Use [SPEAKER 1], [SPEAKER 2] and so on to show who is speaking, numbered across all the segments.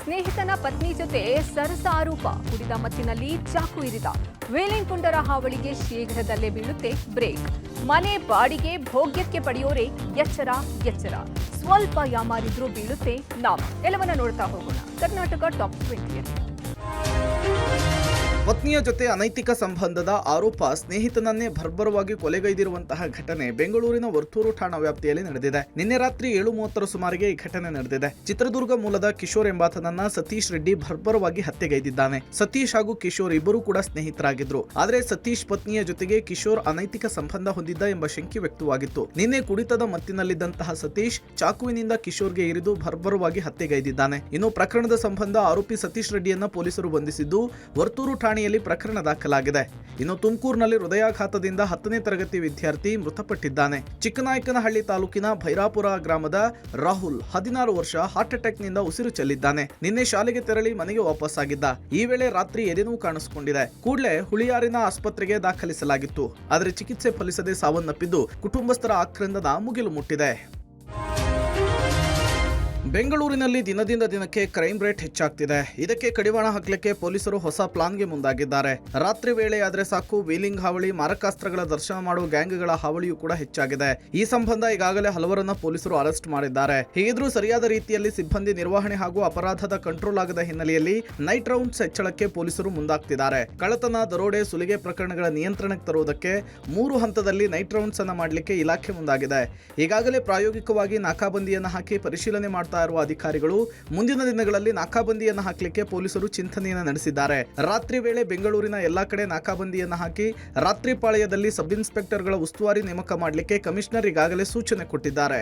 [SPEAKER 1] ಸ್ನೇಹಿತನ ಪತ್ನಿ ಜೊತೆ ಸರಸ ಆರೋಪ. ಕುಡಿದ ಮತ್ತಿನಲ್ಲಿ ಚಾಕು ಇರಿದ. ವೇಲಿಂಗ್ ಪುಂಡರ ಹಾವಳಿಗೆ ಶೀಘ್ರದಲ್ಲೇ ಬೀಳುತ್ತೆ ಬ್ರೇಕ್. ಮನೆ ಬಾಡಿಗೆ ಭೋಗ್ಯಕ್ಕೆ ಪಡೆಯೋರೆ ಎಚ್ಚರ ಎಚ್ಚರ. ಸ್ವಲ್ಪ ಯಾಮಾರಿದ್ರೂ ಬೀಳುತ್ತೆ ಲಾಭ. ಎಲ್ಲವನ್ನ ನೋಡ್ತಾ ಹೋಗೋಣ ಕರ್ನಾಟಕ ಟಾಪ್ 20.
[SPEAKER 2] ಪತ್ನಿಯ ಜೊತೆ ಅನೈತಿಕ ಸಂಬಂಧದ ಆರೋಪ ಸ್ನೇಹಿತನನ್ನೇ ಭರ್ಬರವಾಗಿ ಕೊಲೆಗೈದಿರುವಂತಹ ಘಟನೆ ಬೆಂಗಳೂರಿನ ವರ್ತೂರು ಠಾಣಾ ವ್ಯಾಪ್ತಿಯಲ್ಲಿ ನಡೆದಿದೆ. ನಿನ್ನೆ ರಾತ್ರಿ 7:30 ಸುಮಾರಿಗೆ ಈ ಘಟನೆ ನಡೆದಿದೆ. ಚಿತ್ರದುರ್ಗ ಮೂಲದ ಕಿಶೋರ್ ಎಂಬಾತನನ್ನ ಸತೀಶ್ ರೆಡ್ಡಿ ಭರ್ಬರವಾಗಿ ಹತ್ಯೆಗೈದಿದ್ದಾನೆ. ಸತೀಶ್ ಹಾಗೂ ಕಿಶೋರ್ ಇಬ್ಬರು ಕೂಡ ಸ್ನೇಹಿತರಾಗಿದ್ರು. ಆದರೆ ಸತೀಶ್ ಪತ್ನಿಯ ಜೊತೆಗೆ ಕಿಶೋರ್ ಅನೈತಿಕ ಸಂಬಂಧ ಹೊಂದಿದ್ದ ಎಂಬ ಶಂಕೆ ವ್ಯಕ್ತವಾಗಿತ್ತು. ನಿನ್ನೆ ಕುಡಿತದ ಮತ್ತಿನಲ್ಲಿದ್ದಂತಹ ಸತೀಶ್ ಚಾಕುವಿನಿಂದ ಕಿಶೋರ್ಗೆ ಇರಿದು ಭರ್ಬರವಾಗಿ ಹತ್ಯೆಗೈದಿದ್ದಾನೆ. ಇನ್ನು ಪ್ರಕರಣದ ಸಂಬಂಧ ಆರೋಪಿ ಸತೀಶ್ ರೆಡ್ಡಿಯನ್ನ ಪೊಲೀಸರು ಬಂಧಿಸಿದ್ದು ವರ್ತೂರು ಠಾಣೆಯಲ್ಲಿ ಪ್ರಕರಣ ದಾಖಲಾಗಿದೆ. ಇನ್ನು ತುಮಕೂರಿನಲ್ಲಿ ಹೃದಯಾಘಾತದಿಂದ 10ನೇ ತರಗತಿ ವಿದ್ಯಾರ್ಥಿ ಮೃತಪಟ್ಟಿದ್ದಾನೆ. ಚಿಕ್ಕನಾಯಕನಹಳ್ಳಿ ತಾಲೂಕಿನ ಭೈರಾಪುರ ಗ್ರಾಮದ ರಾಹುಲ್ 16 ವರ್ಷ ಹಾರ್ಟ್ ಅಟ್ಯಾಕ್ ನಿಂದ ಉಸಿರು ಚೆಲ್ಲಿದ್ದಾನೆ. ನಿನ್ನೆ ಶಾಲೆಗೆ ತೆರಳಿ ಮನೆಗೆ ವಾಪಸ್ಸಾಗಿದ್ದ. ಈ ವೇಳೆ ರಾತ್ರಿ ಎದೆನೋವು ಕಾಣಿಸಿಕೊಂಡಿದೆ. ಕೂಡಲೇ ಹುಳಿಯಾರಿನ ಆಸ್ಪತ್ರೆಗೆ ದಾಖಲಿಸಲಾಗಿತ್ತು. ಆದರೆ ಚಿಕಿತ್ಸೆ ಫಲಿಸದೆ ಸಾವನ್ನಪ್ಪಿದ್ದು ಕುಟುಂಬಸ್ಥರ ಆಕ್ರಂದನ ಮುಗಿಲು ಮುಟ್ಟಿದೆ. ಬೆಂಗಳೂರಿನಲ್ಲಿ ದಿನದಿಂದ ದಿನಕ್ಕೆ ಕ್ರೈಮ್ ರೇಟ್ ಹೆಚ್ಚಾಗ್ತಿದೆ. ಇದಕ್ಕೆ ಕಡಿವಾಣ ಹಾಕಲಿಕ್ಕೆ ಪೊಲೀಸರು ಹೊಸ ಪ್ಲಾನ್ಗೆ ಮುಂದಾಗಿದ್ದಾರೆ. ರಾತ್ರಿ ವೇಳೆಯಾದ್ರೆ ಸಾಕು ವೀಲಿಂಗ್ ಹಾವಳಿ, ಮಾರಕಾಸ್ತ್ರಗಳ ದರ್ಶನ ಮಾಡುವ ಗ್ಯಾಂಗ್ಗಳ ಹಾವಳಿಯೂ ಕೂಡ ಹೆಚ್ಚಾಗಿದೆ. ಈ ಸಂಬಂಧ ಈಗಾಗಲೇ ಹಲವರನ್ನ ಪೊಲೀಸರು ಅರೆಸ್ಟ್ ಮಾಡಿದ್ದಾರೆ. ಹೀಗಿದ್ರೂ ಸರಿಯಾದ ರೀತಿಯಲ್ಲಿ ಸಿಬ್ಬಂದಿ ನಿರ್ವಹಣೆ ಹಾಗೂ ಅಪರಾಧದ ಕಂಟ್ರೋಲ್ ಆಗದ ಹಿನ್ನೆಲೆಯಲ್ಲಿ ನೈಟ್ ರೌಂಡ್ಸ್ ಹೆಚ್ಚಳಕ್ಕೆ ಪೊಲೀಸರು ಮುಂದಾಗ್ತಿದ್ದಾರೆ. ಕಳ್ಳತನ, ದರೋಡೆ, ಸುಲಿಗೆ ಪ್ರಕರಣಗಳ ನಿಯಂತ್ರಣಕ್ಕೆ ತರುವುದಕ್ಕೆ 3 ಹಂತದಲ್ಲಿ ನೈಟ್ ರೌಂಡ್ಸ್ ಅನ್ನ ಮಾಡಲಿಕ್ಕೆ ಇಲಾಖೆ ಮುಂದಾಗಿದೆ. ಈಗಾಗಲೇ ಪ್ರಾಯೋಗಿಕವಾಗಿ ನಾಕಾಬಂದಿಯನ್ನು ಹಾಕಿ ಪರಿಶೀಲನೆ ಮಾಡ್ತಾ ಇರುವ ಅಧಿಕಾರಿಗಳು ಮುಂದಿನ ದಿನಗಳಲ್ಲಿ ನಾಕಾಬಂದಿಯನ್ನು ಹಾಕಲಿಕ್ಕೆ ಪೊಲೀಸರು ಚಿಂತನೆಯನ್ನು ನಡೆಸಿದ್ದಾರೆ. ರಾತ್ರಿ ವೇಳೆ ಬೆಂಗಳೂರಿನ ಎಲ್ಲಾ ಕಡೆ ನಾಕಾಬಂದಿಯನ್ನು ಹಾಕಿ ರಾತ್ರಿ ಪಾಳ್ಯದಲ್ಲಿ ಸಬ್ ಇನ್ಸ್ಪೆಕ್ಟರ್ಗಳ ಉಸ್ತುವಾರಿ ನೇಮಕ ಮಾಡಲಿಕ್ಕೆ ಕಮಿಷನರ್ ಈಗಾಗಲೇ ಸೂಚನೆ ಕೊಟ್ಟಿದ್ದಾರೆ.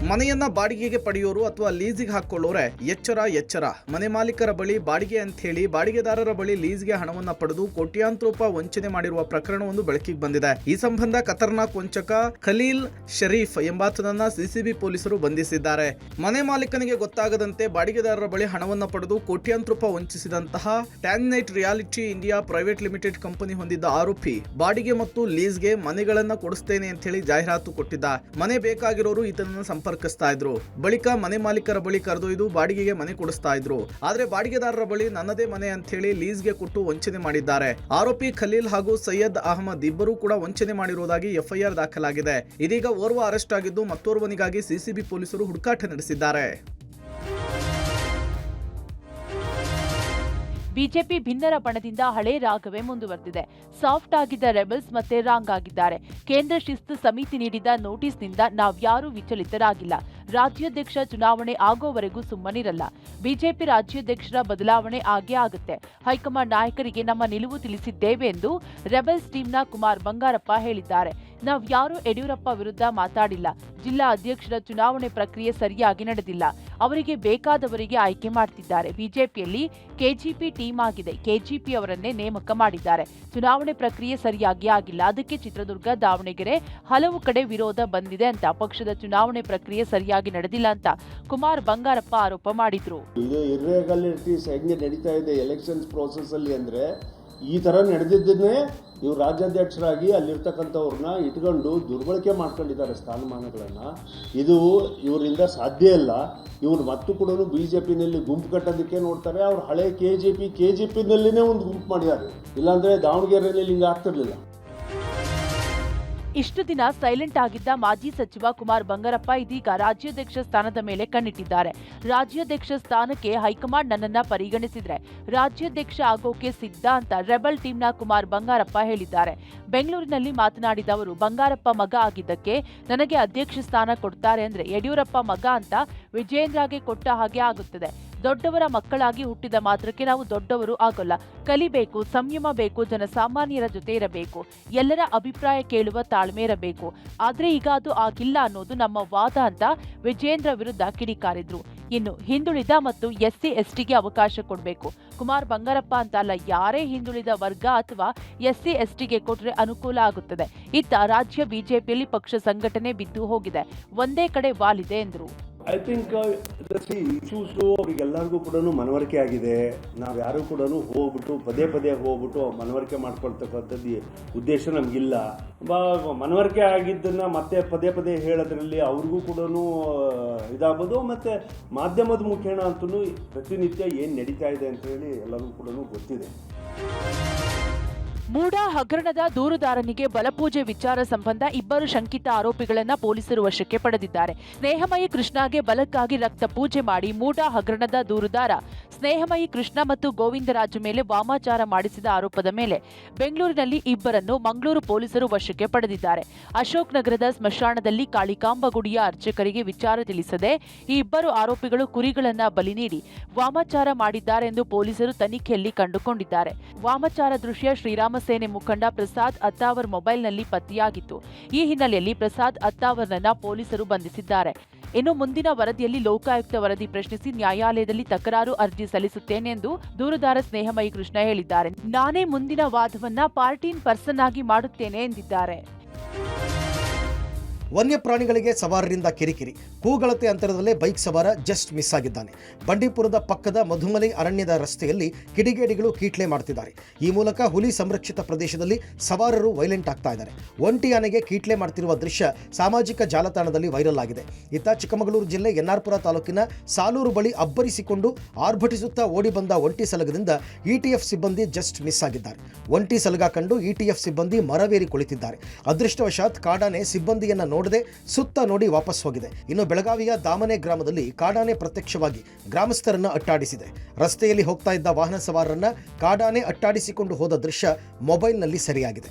[SPEAKER 2] ಮನೆಯನ್ನ ಬಾಡಿಗೆಗೆ ಪಡೆಯೋರು ಅಥವಾ ಲೀಸಿಗೆ ಹಾಕೊಳ್ಳೋರೆ ಎಚ್ಚರ ಎಚ್ಚರ. ಮನೆ ಮಾಲೀಕರ ಬಳಿ ಬಾಡಿಗೆ ಅಂತ ಹೇಳಿ ಬಾಡಿಗೆದಾರರ ಬಳಿ ಲೀಸ್ಗೆ ಹಣವನ್ನ ಪಡೆದು ಕೋಟ್ಯಾಂತರ ರೂಪಾಯಿ ವಂಚನೆ ಮಾಡಿರುವ ಪ್ರಕರಣವೊಂದು ಬೆಳಕಿಗೆ ಬಂದಿದೆ. ಈ ಸಂಬಂಧ ಖತರ್ನಾಕ್ ವಂಚಕ ಖಲೀಲ್ ಶರೀಫ್ ಎಂಬಾತನನ್ನ ಸಿಸಿಬಿ ಪೊಲೀಸರು ಬಂಧಿಸಿದ್ದಾರೆ. ಮನೆ ಮಾಲೀಕನಿಗೆ ಗೊತ್ತಾಗದಂತೆ ಬಾಡಿಗೆದಾರರ ಬಳಿ ಹಣವನ್ನ ಪಡೆದು ಕೋಟ್ಯಾಂತರ ರೂಪಾಯಿ ವಂಚಿಸಿದಂತಹ ಟ್ಯಾನ್ನೈಟ್ reality India private limited company ಹೊಂದಿದ್ದ ಆರೋಪಿ ಬಾಡಿಗೆ ಮತ್ತು ಲೀಸ್ಗೆ ಮನೆಗಳನ್ನ ಕೊಡಿಸ್ತೇನೆ ಅಂತ ಹೇಳಿ ಜಾಹೀರಾತು ಕೊಟ್ಟಿದ್ದ. ಮನೆ ಬೇಕಾಗಿರೋರು ಈತನನ್ನ ಸಂಪರ್ಕಿಸ್ತಾ ಇದ್ರು. ಬಳಿಕ ಮನೆ ಮಾಲೀಕರ ಬಳಿ ಕರೆದೊಯ್ದು ಬಾಡಿಗೆಗೆ ಮನೆ ಕೊಡಿಸ್ತಾ ಇದ್ರು. ಆದ್ರೆ ಬಾಡಿಗೆದಾರರ ಬಳಿ ನನ್ನದೇ ಮನೆ ಅಂತ ಹೇಳಿ ಲೀಸ್ಗೆ ಕೊಟ್ಟು ವಂಚನೆ ಮಾಡಿದ್ದಾರೆ. ಆರೋಪಿ ಖಲೀಲ್ ಹಾಗೂ ಸೈಯದ್ ಅಹಮದ್ ಇಬ್ಬರೂ ಕೂಡ ವಂಚನೆ ಮಾಡಿರುವುದಾಗಿ ಎಫ್ಐಆರ್ ದಾಖಲಾಗಿದೆ. ಇದೀಗ ಓರ್ವ ಅರೆಸ್ಟ್ ಆಗಿದ್ದು ಮತ್ತೋರ್ವನಿಗಾಗಿ ಸಿಸಿಬಿ ಪೊಲೀಸರು ಹುಡುಕಾಟ ನಡೆಸಿದ್ದಾರೆ.
[SPEAKER 3] ಬಿಜೆಪಿ ಭಿನ್ನರ ಬಣದಿಂದ ಹಳೆ ರಾಗವೇ ಮುಂದುವರೆದಿದೆ. ಸಾಫ್ಟ್ ಆಗಿದ್ದ ರೆಬಲ್ಸ್ ಮತ್ತೆ ರಾಂಗ್ ಆಗಿದ್ದಾರೆ. ಕೇಂದ್ರ ಶಿಸ್ತು ಸಮಿತಿ ನೀಡಿದ ನೋಟಿಸ್ನಿಂದ ನಾವ್ಯಾರೂ ವಿಚಲಿತರಾಗಿಲ್ಲ. ರಾಜ್ಯಾಧ್ಯಕ್ಷ ಚುನಾವಣೆ ಆಗೋವರೆಗೂ ಸುಮ್ಮನಿರಲ್ಲ. ಬಿಜೆಪಿ ರಾಜ್ಯಾಧ್ಯಕ್ಷರ ಬದಲಾವಣೆ ಆಗೇ ಆಗುತ್ತೆ. ಹೈಕಮಾಂಡ್ ನಾಯಕರಿಗೆ ನಮ್ಮ ನಿಲುವು ತಿಳಿಸಿದ್ದೇವೆ ಎಂದು ರೆಬಲ್ಸ್ ಟೀಮ್ನ ಕುಮಾರ್ ಬಂಗಾರಪ್ಪ ಹೇಳಿದ್ದಾರೆ. ನಾವ್ಯಾರೂ ಯಡಿಯೂರಪ್ಪ ವಿರುದ್ಧ ಮಾತಾಡಿಲ್ಲ. ಜಿಲ್ಲಾ ಅಧ್ಯಕ್ಷರ ಚುನಾವಣೆ ಪ್ರಕ್ರಿಯೆ ಸರಿಯಾಗಿ ನಡೆದಿಲ್ಲ. ಅವರಿಗೆ ಬೇಕಾದವರಿಗೆ ಆಯ್ಕೆ ಮಾಡ್ತಿದ್ದಾರೆ. ಬಿಜೆಪಿಯಲ್ಲಿ ಕೆಜಿಪಿ ಟೀಮ್ ಆಗಿದೆ. ಕೆಜಿಪಿ ಅವರನ್ನೇ ನೇಮಕ ಮಾಡಿದ್ದಾರೆ. ಚುನಾವಣೆ ಪ್ರಕ್ರಿಯೆ ಸರಿಯಾಗಿ ಆಗಿಲ್ಲ. ಅದಕ್ಕೆ ಚಿತ್ರದುರ್ಗ, ದಾವಣಗೆರೆ ಹಲವು ಕಡೆ ವಿರೋಧ ಬಂದಿದೆ ಅಂತ. ಪಕ್ಷದ ಚುನಾವಣೆ ಪ್ರಕ್ರಿಯೆ ಸರಿಯಾಗಿ ನಡೆದಿಲ್ಲ ಅಂತ ಕುಮಾರ್ ಬಂಗಾರಪ್ಪ ಆರೋಪ ಮಾಡಿದ್ರು.
[SPEAKER 4] ಇದು ಇರ್ರೆಗ್ಯುಲಾರಿಟೀಸ್ ಹೆಂಗೆ ನಡೀತಾ ಇದೆ ಎಲೆಕ್ಷನ್ಸ್ ಪ್ರೋಸೆಸ್ ಅಲ್ಲಿ ಅಂದ್ರೆ ಈ ತರ ನಡೆದಿದ್ದನ್ನೇ ಇವ್ರು ರಾಜ್ಯಾಧ್ಯಕ್ಷರಾಗಿ ಅಲ್ಲಿರ್ತಕ್ಕಂಥವ್ರನ್ನ ಇಟ್ಕೊಂಡು ದುರ್ಬಳಕೆ ಮಾಡ್ಕೊಂಡಿದ್ದಾರೆ ಸ್ಥಾನಮಾನಗಳನ್ನ. ಇದು ಇವರಿಂದ ಸಾಧ್ಯ ಇಲ್ಲ. ಇವ್ರು ಮತ್ತು ಕೂಡ ಬಿಜೆಪಿನಲ್ಲಿ ಗುಂಪು ಕಟ್ಟೋದಕ್ಕೆ ನೋಡ್ತಾರೆ. ಅವ್ರು ಹಳೆ ಕೆಜಿಪಿನಲ್ಲಿನೇ ಒಂದು ಗುಂಪು ಮಾಡಿದ್ದಾರೆ. ಇಲ್ಲಾಂದ್ರೆ ದಾವಣಗೆರೆಯಲ್ಲಿ ಹಿಂಗೆ ಆಗ್ತಿರ್ಲಿಲ್ಲ.
[SPEAKER 3] ಇಷ್ಟು ದಿನ ಸೈಲೆಂಟ್ ಆಗಿದ್ದ ಮಾಜಿ ಸಚಿವ ಕುಮಾರ್ ಬಂಗಾರಪ್ಪ ಇದೀಗ ರಾಜ್ಯಾಧ್ಯಕ್ಷ ಸ್ಥಾನದ ಮೇಲೆ ಕಣ್ಣಿಟ್ಟಿದ್ದಾರೆ. ರಾಜ್ಯಾಧ್ಯಕ್ಷ ಸ್ಥಾನಕ್ಕೆ ಹೈಕಮಾಂಡ್ ನನ್ನನ್ನ ಪರಿಗಣಿಸಿದ್ರೆ ರಾಜ್ಯಾಧ್ಯಕ್ಷ ಆಗೋಕೆ ಸಿದ್ಧ ಅಂತ ರೆಬಲ್ ಟೀಮ್ನ ಕುಮಾರ್ ಬಂಗಾರಪ್ಪ ಹೇಳಿದ್ದಾರೆ. ಬೆಂಗಳೂರಿನಲ್ಲಿ ಮಾತನಾಡಿದ ಅವರು, ಬಂಗಾರಪ್ಪ ಮಗ ಆಗಿದ್ದಕ್ಕೆ ನನಗೆ ಅಧ್ಯಕ್ಷ ಸ್ಥಾನ ಕೊಡ್ತಾರೆ ಅಂದ್ರೆ ಯಡಿಯೂರಪ್ಪ ಮಗ ಅಂತ ವಿಜೇಂದ್ರಗೆ ಕೊಟ್ಟ ಹಾಗೆ ಆಗುತ್ತದೆ. ದೊಡ್ಡವರ ಮಕ್ಕಳಾಗಿ ಹುಟ್ಟಿದ ಮಾತ್ರಕ್ಕೆ ನಾವು ದೊಡ್ಡವರು ಆಗೋಲ್ಲ. ಕಲಿಬೇಕು, ಸಂಯಮ ಬೇಕು, ಜನಸಾಮಾನ್ಯರ ಜೊತೆ ಇರಬೇಕು, ಎಲ್ಲರ ಅಭಿಪ್ರಾಯ ಕೇಳುವ ತಾಳ್ಮೆ ಇರಬೇಕು. ಆದ್ರೆ ಈಗ ಅದು ಆಗಿಲ್ಲ ಅನ್ನೋದು ನಮ್ಮ ವಾದ ಅಂತ ವಿಜೇಂದ್ರ ವಿರುದ್ಧ ಕಿಡಿಕಾರಿದ್ರು. ಇನ್ನು ಹಿಂದುಳಿದ ಮತ್ತು ಎಸ್ಸಿ ಎಸ್ಟಿಗೆ ಅವಕಾಶ ಕೊಡಬೇಕು. ಕುಮಾರ್ ಬಂಗಾರಪ್ಪ ಅಂತ ಅಲ್ಲ, ಯಾರೇ ಹಿಂದುಳಿದ ವರ್ಗ ಅಥವಾ ಎಸ್ಸಿ ಎಸ್ಟಿಗೆ ಕೊಟ್ರೆ ಅನುಕೂಲ ಆಗುತ್ತದೆ. ಇತ್ತ ರಾಜ್ಯ ಬಿಜೆಪಿಯಲ್ಲಿ ಪಕ್ಷ ಸಂಘಟನೆ ಬಿದ್ದು ಹೋಗಿದೆ. ಒಂದೇ ಕಡೆ ವಾಲಿದೆ ಎಂದರು.
[SPEAKER 4] ಐ ಥಿಂಕ್ ಇಶ್ಯೂಸು ಅವ್ರಿಗೆಲ್ಲರಿಗೂ ಕೂಡ ಮನವರಿಕೆ ಆಗಿದೆ. ನಾವು ಯಾರು ಕೂಡ ಹೋಗ್ಬಿಟ್ಟು ಪದೇ ಹೋಗ್ಬಿಟ್ಟು ಮನವರಿಕೆ ಮಾಡ್ಕೊಳ್ತಕ್ಕಂಥದ್ದು ಉದ್ದೇಶ ನಮಗಿಲ್ಲ. ಮನವರಿಕೆ ಆಗಿದ್ದನ್ನು ಮತ್ತೆ ಪದೇ ಹೇಳೋದ್ರಲ್ಲಿ ಅವ್ರಿಗೂ ಕೂಡ ಇದಾಗ್ಬೋದು. ಮತ್ತು ಮಾಧ್ಯಮದ ಮುಖೇನ ಅಂತೂ ಪ್ರತಿನಿತ್ಯ ಏನು ನಡೀತಾ ಇದೆ ಅಂತ ಹೇಳಿ ಎಲ್ಲರಿಗೂ ಕೂಡ ಗೊತ್ತಿದೆ.
[SPEAKER 3] ಮೂಡಾ ಹಗರಣದ ದೂರುದಾರನಿಗೆ ಬಲಪೂಜೆ ವಿಚಾರ ಸಂಬಂಧ ಇಬ್ಬರು ಶಂಕಿತ ಆರೋಪಿಗಳನ್ನ ಪೊಲೀಸರು ವಶಕ್ಕೆ ಪಡೆದಿದ್ದಾರೆ. ಸ್ನೇಹಮಯಿ ಕೃಷ್ಣಗೆ ಬಲಕ್ಕಾಗಿ ರಕ್ತ ಪೂಜೆ ಮಾಡಿ ಮೂಡಾ ಹಗರಣದ ದೂರುದಾರ ಸ್ನೇಹಮಯಿ ಕೃಷ್ಣ ಮತ್ತು ಗೋವಿಂದರಾಜು ಮೇಲೆ ವಾಮಾಚಾರ ಮಾಡಿಸಿದ ಆರೋಪದ ಮೇಲೆ ಬೆಂಗಳೂರಿನಲ್ಲಿ ಇಬ್ಬರನ್ನು ಮಂಗಳೂರು ಪೊಲೀಸರು ವಶಕ್ಕೆ ಪಡೆದಿದ್ದಾರೆ. ಅಶೋಕ್ ನಗರದ ಸ್ಮಶಾನದಲ್ಲಿ ಕಾಳಿಕಾಂಬ ಗುಡಿಯ ಅರ್ಚಕರಿಗೆ ವಿಚಾರ ತಿಳಿಸದೆ ಈ ಇಬ್ಬರು ಆರೋಪಿಗಳು ಕುರಿಗಳನ್ನ ಬಲಿ ನೀಡಿ ವಾಮಾಚಾರ ಮಾಡಿದ್ದಾರೆ ಎಂದು ಪೊಲೀಸರು ತನಿಖೆಯಲ್ಲಿ ಕಂಡುಕೊಂಡಿದ್ದಾರೆ. ವಾಮಾಚಾರ ದೃಶ್ಯ ಶ್ರೀರಾಮ ಸೇನೆ ಮುಖಂಡ ಪ್ರಸಾದ್ ಅತ್ತಾವರ್ ಮೊಬೈಲ್ನಲ್ಲಿ ಪತ್ತೆಯಾಗಿತ್ತು. ಈ ಹಿನ್ನೆಲೆಯಲ್ಲಿ ಪ್ರಸಾದ್ ಅತ್ತಾವರ್ನನ್ನ ಪೊಲೀಸರು ಬಂಧಿಸಿದ್ದಾರೆ. ಇನ್ನು ಮುಂದಿನ ವರದಿಯಲ್ಲಿ ಲೋಕಾಯುಕ್ತ ವರದಿ ಪ್ರಶ್ನಿಸಿ ನ್ಯಾಯಾಲಯದಲ್ಲಿ ತಕರಾರು ಅರ್ಜಿ ಸಲ್ಲಿಸುತ್ತೇನೆ ಎಂದು ದೂರುದಾರ ಸ್ನೇಹಮಯಿ ಕೃಷ್ಣ ಹೇಳಿದ್ದಾರೆ. ನಾನೇ ಮುಂದಿನ ವಾದವನ್ನ ಪಾರ್ಟೀನ್ ಪರ್ಸನ್ ಆಗಿ ಮಾಡುತ್ತೇನೆ ಎಂದಿದ್ದಾರೆ.
[SPEAKER 5] ವನ್ಯಪ್ರಾಣಿಗಳಿಗೆ ಸವಾರರಿಂದ ಕಿರಿಕಿರಿ. ಕೂಗಳತೆ ಅಂತರದಲ್ಲೇ ಬೈಕ್ ಸವಾರ ಜಸ್ಟ್ ಮಿಸ್ ಆಗಿದ್ದಾನೆ. ಬಂಡೀಪುರದ ಪಕ್ಕದ ಮಧುಮಲೈ ಅರಣ್ಯದ ರಸ್ತೆಯಲ್ಲಿ ಕಿಡಿಗೇಡಿಗಳು ಕೀಟ್ಲೆ ಮಾಡ್ತಿದ್ದಾರೆ. ಈ ಮೂಲಕ ಹುಲಿ ಸಂರಕ್ಷಿತ ಪ್ರದೇಶದಲ್ಲಿ ಸವಾರರು ವೈಲೆಂಟ್ ಆಗ್ತಾ ಇದ್ದಾರೆ. ಒಂಟಿ ಆನೆಗೆ ಕೀಟ್ಲೆ ಮಾಡ್ತಿರುವ ದೃಶ್ಯ ಸಾಮಾಜಿಕ ಜಾಲತಾಣದಲ್ಲಿ ವೈರಲ್ ಆಗಿದೆ. ಇತ್ತ ಚಿಕ್ಕಮಗಳೂರು ಜಿಲ್ಲೆ ಎನ್ನಾರ್ಪುರ ತಾಲೂಕಿನ ಸಾಲೂರು ಬಳಿ ಅಬ್ಬರಿಸಿಕೊಂಡು ಆರ್ಭಟಿಸುತ್ತಾ ಓಡಿ ಬಂದ ಒಂಟಿ ಸಲಗದಿಂದ ಇಟಿಎಫ್ ಸಿಬ್ಬಂದಿ ಜಸ್ಟ್ ಮಿಸ್ ಆಗಿದ್ದಾರೆ. ಒಂಟಿ ಸಲಗ ಕಂಡು ಇಟಿಎಫ್ ಸಿಬ್ಬಂದಿ ಮರವೇರಿ ಕುಳಿತಿದ್ದಾರೆ. ಅದೃಷ್ಟವಶಾತ್ ಕಾಡಾನೆ ಸಿಬ್ಬಂದಿಯನ್ನ ನೋಡದೆ ಸುತ್ತ ನೋಡಿ ವಾಪಸ್ ಹೋಗಿದೆ. ಇನ್ನು ಬೆಳಗಾವಿಯ ದಾಮನೆ ಗ್ರಾಮದಲ್ಲಿ ಕಾಡಾನೆ ಪ್ರತ್ಯಕ್ಷವಾಗಿ ಗ್ರಾಮಸ್ಥರನ್ನ ಅಟ್ಟಾಡಿಸಿದೆ. ರಸ್ತೆಯಲ್ಲಿ ಹೋಗ್ತಾ ಇದ್ದ ವಾಹನ ಸವಾರರನ್ನ ಕಾಡಾನೆ ಅಟ್ಟಾಡಿಸಿಕೊಂಡು ಹೋದ ದೃಶ್ಯ ಮೊಬೈಲ್ನಲ್ಲಿ ಸೆರೆಯಾಗಿದೆ.